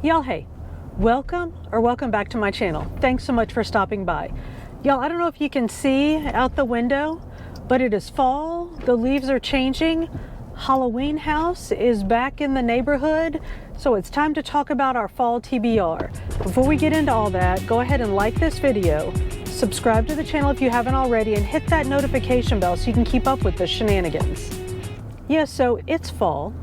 Y'all, hey, welcome back to my channel. Thanks so much for stopping by. Y'all, I don't know if you can see out the window, but it is fall. The leaves are changing. Halloween house is back in the neighborhood. So it's time to talk about our fall TBR. Before we get into all that, go ahead and like this video, subscribe to the channel if you haven't already, and hit that notification bell so you can keep up with the shenanigans. Yeah, so it's fall.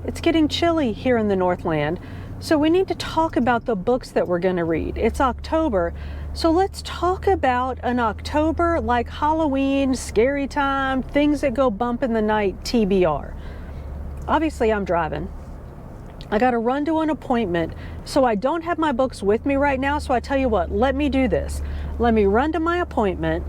It's getting chilly here in the Northland. So we need to talk about the books that we're going to read. It's October, so let's talk about an October like Halloween, scary time, things that go bump in the night TBR. Obviously, I'm driving. I got to run to an appointment, so I don't have my books with me right now, so I tell you what, let me do this. Let me run to my appointment.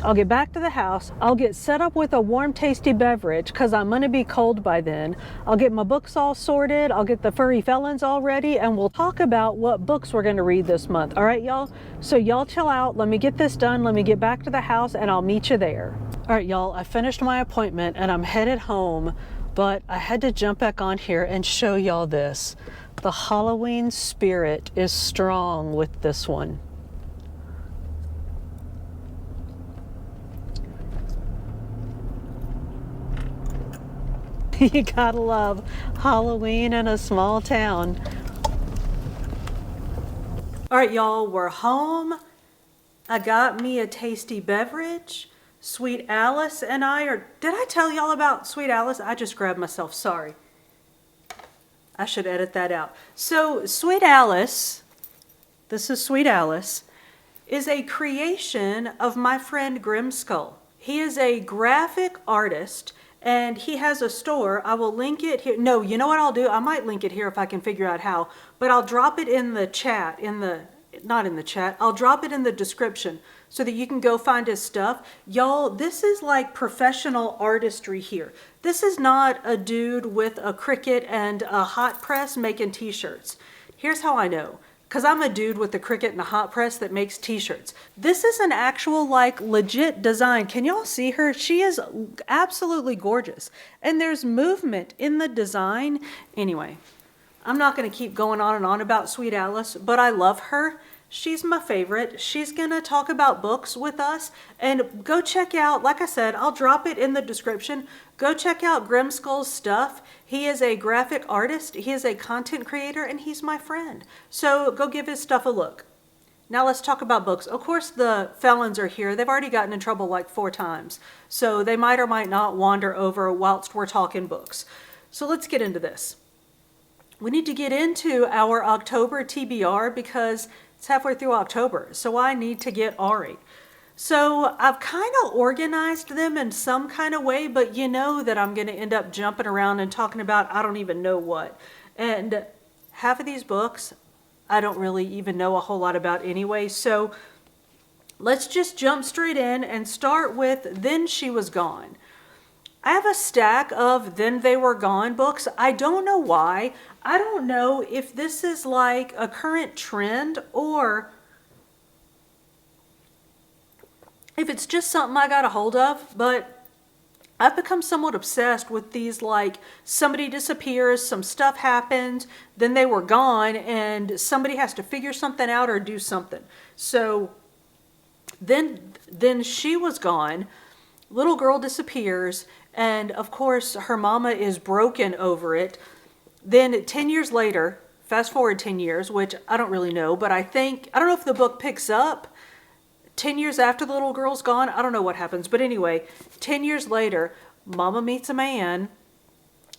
I'll get back to the house. I'll get set up with a warm, tasty beverage because I'm going to be cold by then. I'll get my books all sorted. I'll get the furry felons all ready, and we'll talk about what books we're going to read this month. All right, y'all? So y'all chill out. Let me get this done. Let me get back to the house, and I'll meet you there. All right, y'all. I finished my appointment, and I'm headed home, but I had to jump back on here and show y'all this. The Halloween spirit is strong with this one. You gotta love Halloween in a small town. All right, y'all, we're home. I got me a tasty beverage. Sweet Alice and I are... Did I tell y'all about Sweet Alice? I just grabbed myself, sorry. I should edit that out. So Sweet Alice, this is Sweet Alice, is a creation of my friend Grimskull. He is a graphic artist, and he has a store. I will link it here. No, you know what I'll do? I might link it here if I can figure out how, but I'll drop it in the chat, not in the chat, I'll drop it in the description so that you can go find his stuff. Y'all, this is like professional artistry here. This is not a dude with a Cricut and a hot press making t-shirts. Here's how I know. Because I'm a dude with a Cricut and a hot press that makes t-shirts. This is an actual, like, legit design. Can y'all see her? She is absolutely gorgeous. And there's movement in the design. Anyway, I'm not going to keep going on and on about Sweet Alice, but I love her. She's my favorite. She's going to talk about books with us. And go check out, like I said, I'll drop it in the description. Go check out Grimskull's stuff. He is a graphic artist. He is a content creator, and he's my friend. So go give his stuff a look. Now let's talk about books. Of course, the felons are here. They've already gotten in trouble like 4 times. So they might or might not wander over whilst we're talking books. So let's get into this. We need to get into our October TBR because it's halfway through October, so I need to get Ari. So I've kind of organized them in some kind of way, but you know that I'm going to end up jumping around and talking about I don't even know what. And half of these books I don't really even know a whole lot about anyway, so let's just jump straight in and start with Then She Was Gone. I have a stack of Then They Were Gone books. I don't know why. I don't know if this is like a current trend or if it's just something I got a hold of, but I've become somewhat obsessed with these, like somebody disappears, some stuff happens, then they were gone, and somebody has to figure something out or do something. So then she was gone, little girl disappears, and of course her mama is broken over it. Then 10 years later, fast forward 10 years, which I don't really know, but I don't know if the book picks up 10 years after the little girl's gone. I don't know what happens, but anyway, 10 years later, mama meets a man,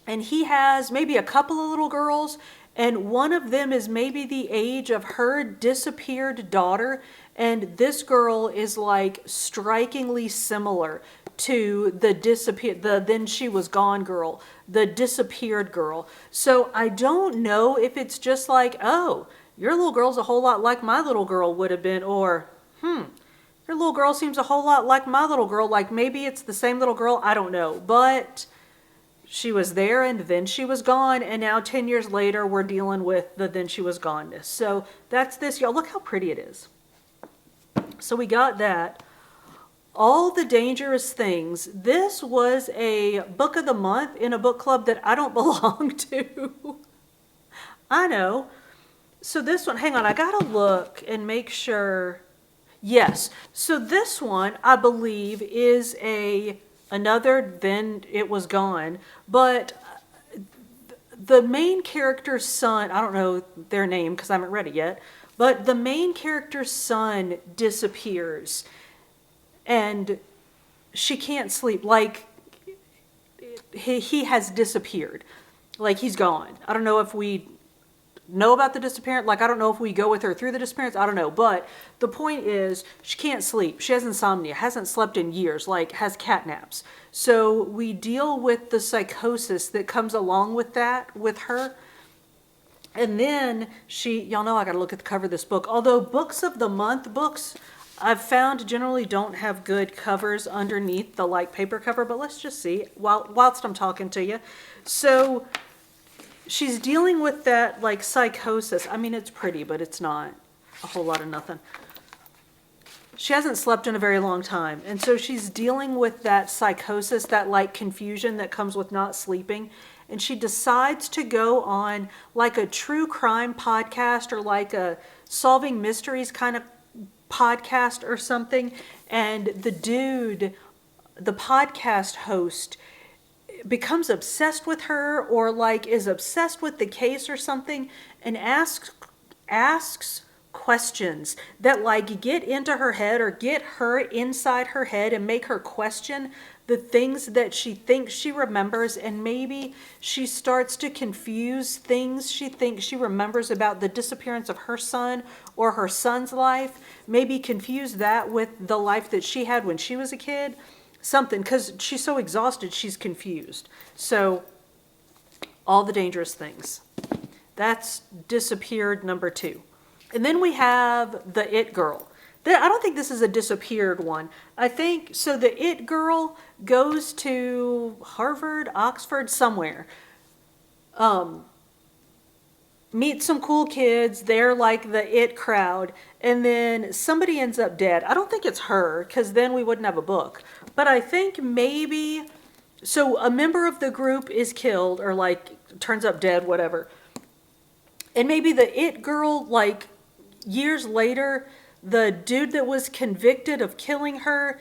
and he has maybe a couple of little girls, and one of them is maybe the age of her disappeared daughter, and this girl is like strikingly similar to the Then She Was Gone girl, the disappeared girl. So I don't know if it's just like, oh, your little girl's a whole lot like my little girl would have been, or your little girl seems a whole lot like my little girl, like maybe it's the same little girl, I don't know. But she was there and then she was gone, and now 10 years later we're dealing with the Then She Was Goneness. So that's this, y'all. Look how pretty it is. So we got that. All the Dangerous Things. This was a book of the month in a book club that I don't belong to. I know. So this one, hang on, I gotta look and make sure. Yes. So this one, I believe, is another Then It Was Gone, but the main character's son, I don't know their name because I haven't read it yet, but the main character's son disappears and she can't sleep. Like, he has disappeared. Like, he's gone. I don't know if we know about the disappearance. Like, I don't know if we go with her through the disappearance. I don't know. But the point is, she can't sleep. She has insomnia, hasn't slept in years, like, has cat naps. So we deal with the psychosis that comes along with that, with her. And then y'all know I gotta look at the cover of this book. Although books of the month books, I've found generally don't have good covers underneath the like paper cover, but let's just see whilst I'm talking to you. So she's dealing with that like psychosis. I mean, it's pretty, but it's not a whole lot of nothing. She hasn't slept in a very long time. And so she's dealing with that psychosis, that like confusion that comes with not sleeping. And she decides to go on like a true crime podcast or like a solving mysteries kind of podcast or something. And the dude, the podcast host, becomes obsessed with her or like is obsessed with the case or something and asks questions that like get into her head or get her inside her head and make her question the things that she thinks she remembers, and maybe she starts to confuse things she thinks she remembers about the disappearance of her son or her son's life, maybe confuse that with the life that she had when she was a kid. Something, because she's so exhausted, she's confused. So, all the dangerous things. That's disappeared number 2. And then we have the It Girl. I don't think this is a disappeared one. I think, so the It Girl goes to Harvard, Oxford, somewhere. Meet some cool kids. They're like the it crowd. And then somebody ends up dead. I don't think it's her, because then we wouldn't have a book. But I think maybe, so a member of the group is killed or like turns up dead, whatever. And maybe the It Girl, like years later, the dude that was convicted of killing her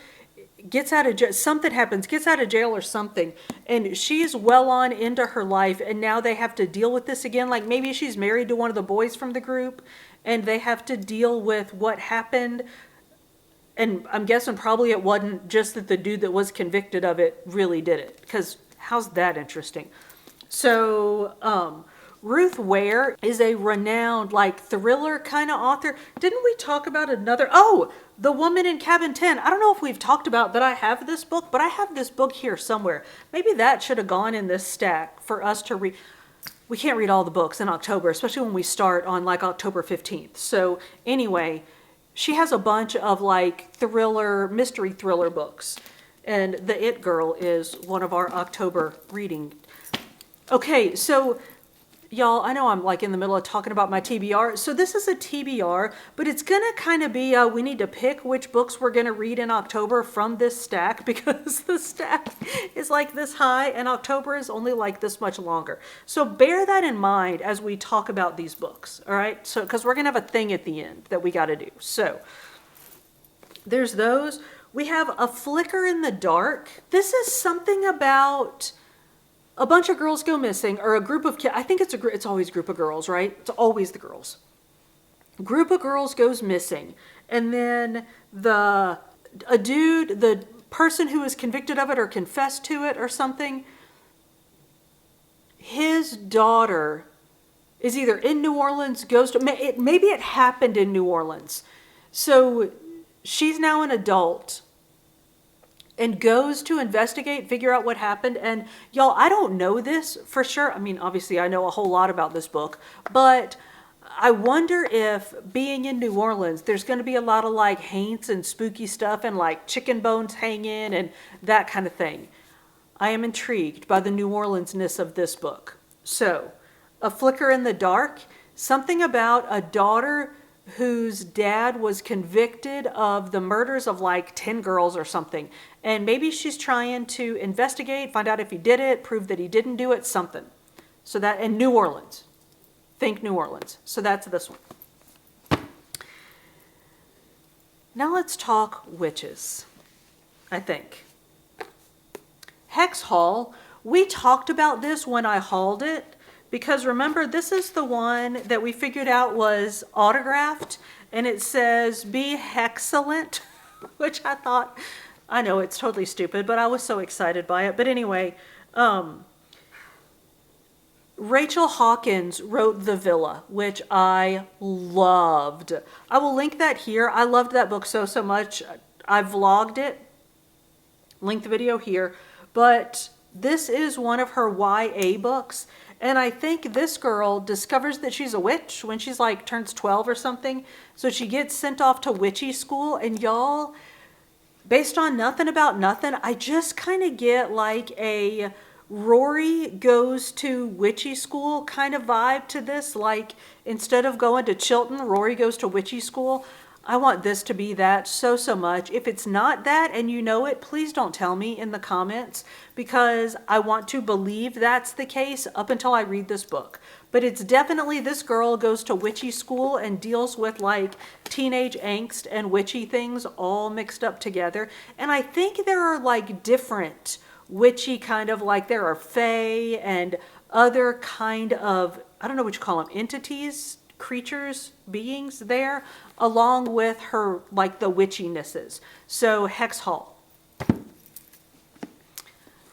gets out of jail. Something happens, gets out of jail or something. And she's well on into her life. And now they have to deal with this again. Like maybe she's married to one of the boys from the group and they have to deal with what happened. And I'm guessing probably it wasn't just that the dude that was convicted of it really did it. Because how's that interesting? So, Ruth Ware is a renowned, like, thriller kind of author. Didn't we talk about another? Oh, The Woman in Cabin 10. I don't know if we've talked about that I have this book, but I have this book here somewhere. Maybe that should have gone in this stack for us to read. We can't read all the books in October, especially when we start on, like, October 15th. So, anyway, she has a bunch of, like, mystery thriller books. And The It Girl is one of our October reading. Okay, so y'all, I know I'm like in the middle of talking about my TBR. So this is a TBR, but it's going to kind of be, we need to pick which books we're going to read in October from this stack because the stack is like this high and October is only like this much longer. So bear that in mind as we talk about these books, all right? So, because we're going to have a thing at the end that we got to do. So there's those. We have A Flicker in the Dark. This is something about a bunch of girls go missing, or a group of kids. I think it's always a group of girls, right? It's always the girls. Group of girls goes missing. And then the person who is convicted of it or confessed to it or something, his daughter is either in New Orleans, maybe it happened in New Orleans. So she's now an adult and goes to investigate, figure out what happened. And y'all, I don't know this for sure. I mean, obviously I know a whole lot about this book, but I wonder if being in New Orleans, there's going to be a lot of like haunts and spooky stuff and like chicken bones hanging and that kind of thing. I am intrigued by the New Orleans-ness of this book. So, A Flicker in the Dark, something about a daughter whose dad was convicted of the murders of like 10 girls or something. And maybe she's trying to investigate, find out if he did it, prove that he didn't do it, something. So that in New Orleans. think New Orleans. So that's this one. Now let's talk witches, I think. Hex Hall, we talked about this when I hauled it, because remember, this is the one that we figured out was autographed, and it says, be hexcellent, which I thought, I know it's totally stupid, but I was so excited by it. But anyway, Rachel Hawkins wrote The Villa, which I loved. I will link that here. I loved that book so much. I vlogged it. Link the video here. But this is one of her YA books. And I think this girl discovers that she's a witch when she's like turns 12 or something. So she gets sent off to witchy school. And y'all, based on nothing about nothing, I just kind of get like a Rory goes to witchy school kind of vibe to this. Like, instead of going to Chilton, Rory goes to witchy school. I want this to be that so much. If it's not that and you know it, please don't tell me in the comments, because I want to believe that's the case up until I read this book. But it's definitely this girl goes to witchy school and deals with like teenage angst and witchy things all mixed up together. And I think there are like different witchy kind of, like there are fae and other kind of, I don't know what you call them, entities, creatures, beings there, along with her, like the witchinesses. So Hex Hall.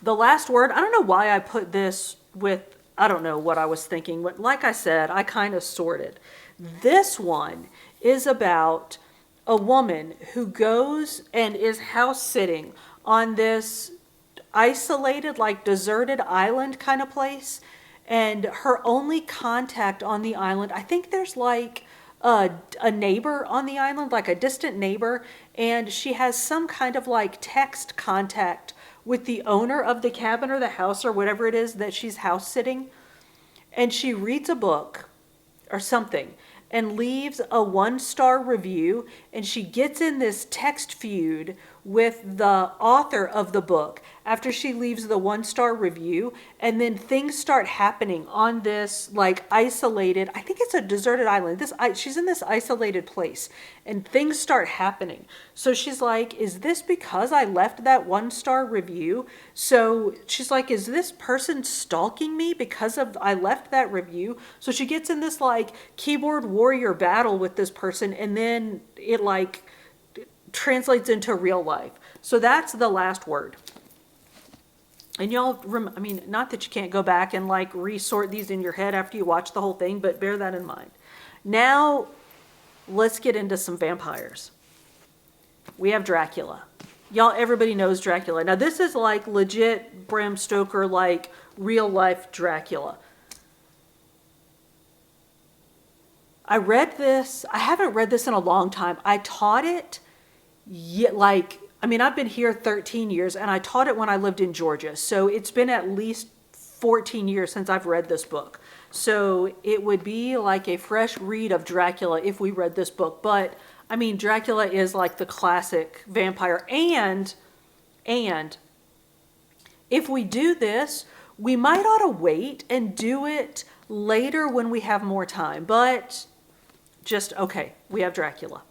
The last word, I don't know why I put this with, I don't know what I was thinking, but like I said, I kind of sorted. This one is about a woman who goes and is house sitting on this isolated, like deserted island kind of place, and her only contact on the island, I think there's like a neighbor on the island, like a distant neighbor, and she has some kind of like text contact with the owner of the cabin or the house or whatever it is that she's house sitting, and she reads a book or something and leaves a 1-star review, and she gets in this text feud with the author of the book after she leaves the 1-star review, and then things start happening on this like isolated, I think it's a deserted island. She's in this isolated place and things start happening. So she's like, is this because I left that 1-star review? So she's like, is this person stalking me because of I left that review? So she gets in this like keyboard warrior battle with this person, and then it like translates into real life. So that's the last word. And y'all, I mean, not that you can't go back and like resort these in your head after you watch the whole thing, but bear that in mind. Now, let's get into some vampires. We have Dracula. Y'all, everybody knows Dracula. Now, this is like legit Bram Stoker, like real life Dracula. I read this. I haven't read this in a long time. I taught it I've been here 13 years, and I taught it when I lived in Georgia. So it's been at least 14 years since I've read this book. So it would be like a fresh read of Dracula if we read this book. But, I mean, Dracula is like the classic vampire. And if we do this, we might ought to wait and do it later when we have more time. But okay, we have Dracula.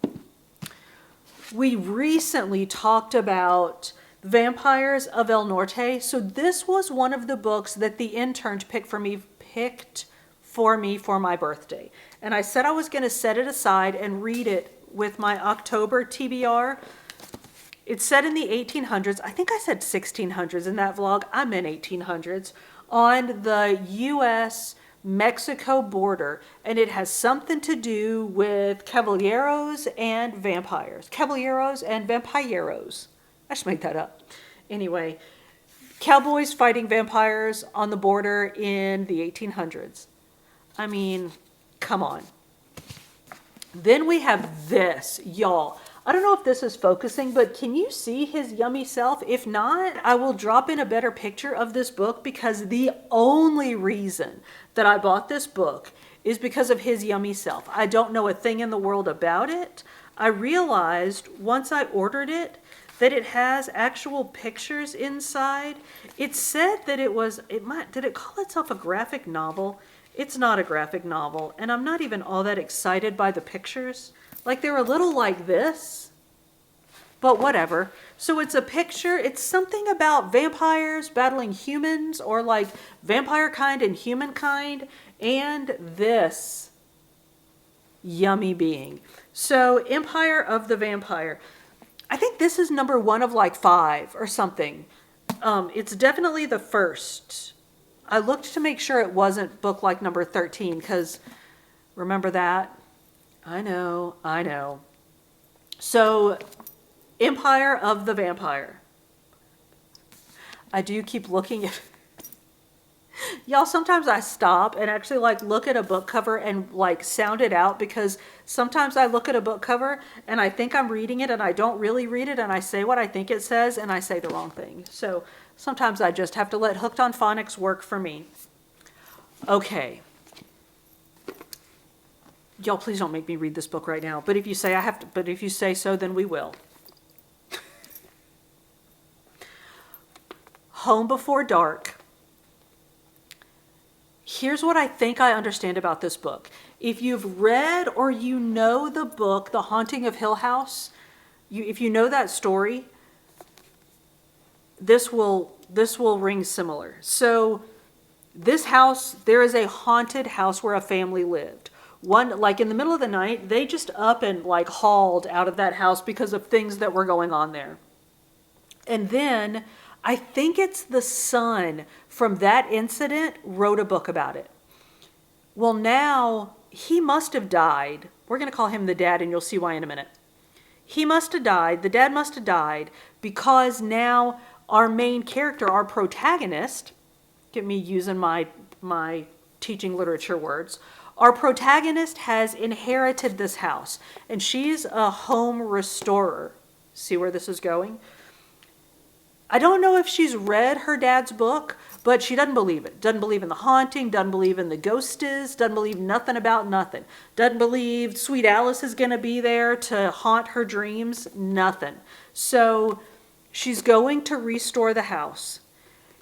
We recently talked about Vampires of El Norte. So this was one of the books that the intern picked for me for my birthday. And I said I was going to set it aside and read it with my October TBR. It's set in the 1800s. I think I said 1600s in that vlog. I meant 1800s. On the U.S. Mexico border, and it has something to do with caballeros and vampires. Caballeros and vampiros. I should make that up. Anyway, cowboys fighting vampires on the border in the 1800s. I mean, come on. Then we have this, y'all. I don't know if this is focusing, but can you see his yummy self? If not, I will drop in a better picture of this book, because the only reason that I bought this book is because of his yummy self. I don't know a thing in the world about it. I realized once I ordered it that it has actual pictures inside. It said that did it call itself a graphic novel? It's not a graphic novel, and I'm not even all that excited by the pictures. Like, they're a little like this, but whatever. So it's a picture, it's something about vampires battling humans, or like vampire kind and humankind, and this yummy being. So Empire of the Vampire. I think this is number 1 of like 5 or something. It's definitely the first. I looked to make sure it wasn't book like number 13, because remember that? I know. So, Empire of the Vampire. I do keep looking at... Y'all, sometimes I stop and actually like look at a book cover and like sound it out, because sometimes I look at a book cover and I think I'm reading it and I don't really read it, and I say what I think it says and I say the wrong thing. So sometimes I just have to let Hooked on Phonics work for me. Okay. Y'all, please don't make me read this book right now. But if you say I have to, but if you say so, then we will. Home Before Dark. Here's what I think I understand about this book. If you've read or you know the book, The Haunting of Hill House, if you know that story, this will ring similar. So this house, there is a haunted house where a family lived. One, like in the middle of the night, they just up and like hauled out of that house because of things that were going on there. And then I think it's the son from that incident wrote a book about it. Well, now he must have died. We're going to call him the dad, and you'll see why in a minute. He must have died. The dad must have died because now our main character, our protagonist, get me using my teaching literature words, our protagonist has inherited this house, and she's a home restorer. See where this is going? I don't know if she's read her dad's book, but she doesn't believe it. Doesn't believe in the haunting, doesn't believe in the ghosties, doesn't believe nothing about nothing. Doesn't believe Sweet Alice is going to be there to haunt her dreams, nothing. So she's going to restore the house.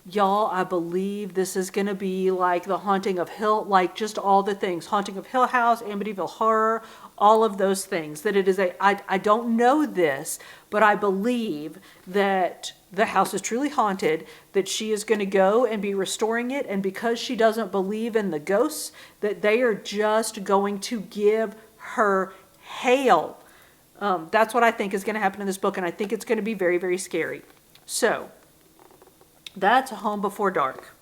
Y'all, I believe this is going to be like the Haunting of Hill, like just all the things. Haunting of Hill House, Amityville Horror, all of those things. That it is I don't know this, but I believe that the house is truly haunted, that she is going to go and be restoring it, and because she doesn't believe in the ghosts, that they are just going to give her hail. That's what I think is going to happen in this book, and I think it's going to be very, very scary. So, that's Home Before Dark.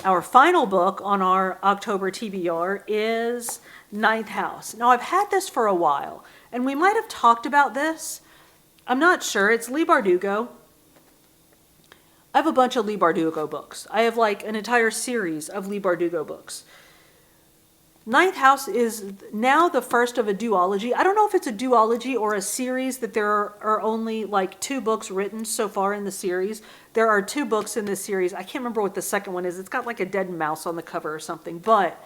Our final book on our October TBR is Ninth House. Now, I've had this for a while, and we might have talked about this. I'm not sure. It's Leigh Bardugo. I have a bunch of Leigh Bardugo books. I have like an entire series of Leigh Bardugo books. Ninth House is now the first of a duology. I don't know if it's a duology or a series, that there are only like 2 books written so far in the series. There are 2 books in this series. I can't remember what the second one is. It's got like a dead mouse on the cover or something, but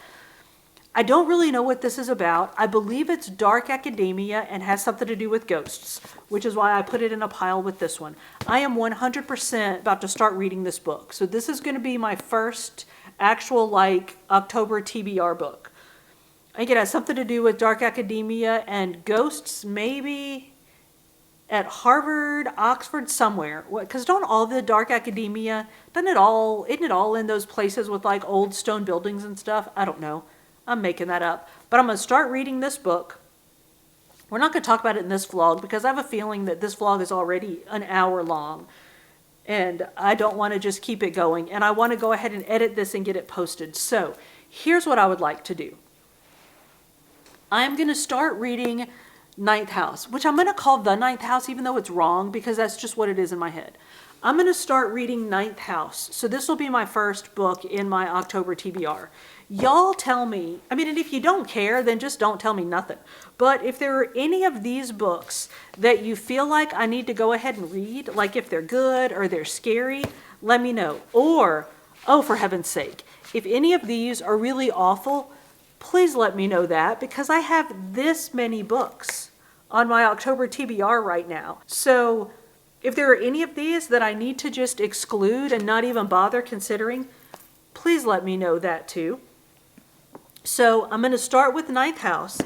I don't really know what this is about. I believe it's dark academia and has something to do with ghosts, which is why I put it in a pile with this one. I am 100% about to start reading this book. So this is going to be my first actual like October TBR book. I think it has something to do with dark academia and ghosts, maybe at Harvard, Oxford, somewhere. Because don't all the dark academia, isn't it all in those places with like old stone buildings and stuff? I don't know. I'm making that up. But I'm going to start reading this book. We're not going to talk about it in this vlog because I have a feeling that this vlog is already an hour long. And I don't want to just keep it going. And I want to go ahead and edit this and get it posted. So here's what I would like to do. I'm going to start reading Ninth House, which I'm going to call The Ninth House, even though it's wrong, because that's just what it is in my head. I'm going to start reading Ninth House. So this will be my first book in my October TBR. Y'all tell me, I mean, and if you don't care, then just don't tell me nothing. But if there are any of these books that you feel like I need to go ahead and read, like if they're good or they're scary, let me know. Or, oh, for heaven's sake, if any of these are really awful, please let me know that, because I have this many books on my October TBR right now. So if there are any of these that I need to just exclude and not even bother considering, please let me know that too. So I'm going to start with Ninth House.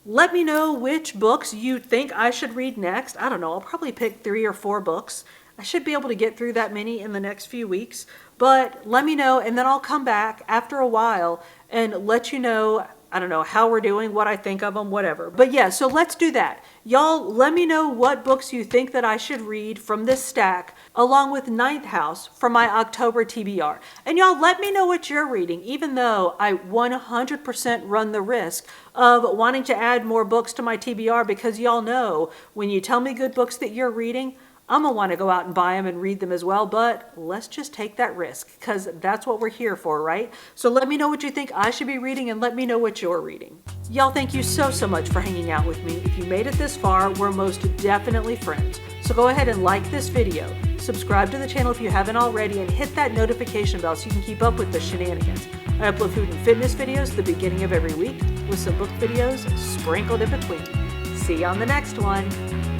Let me know which books you think I should read next. I don't know, I'll probably pick 3 or 4 books. I should be able to get through that many in the next few weeks, but let me know, and then I'll come back after a while and let you know, I don't know, how we're doing, what I think of them, whatever. But yeah, so let's do that. Y'all, let me know what books you think that I should read from this stack, along with Ninth House for my October TBR. And y'all, let me know what you're reading, even though I 100% run the risk of wanting to add more books to my TBR, because y'all know, when you tell me good books that you're reading, I'm going to want to go out and buy them and read them as well, but let's just take that risk, because that's what we're here for, right? So let me know what you think I should be reading, and let me know what you're reading. Y'all, thank you so much for hanging out with me. If you made it this far, we're most definitely friends. So go ahead and like this video, subscribe to the channel if you haven't already, and hit that notification bell so you can keep up with the shenanigans. I upload food and fitness videos at the beginning of every week, with some book videos sprinkled in between. See you on the next one.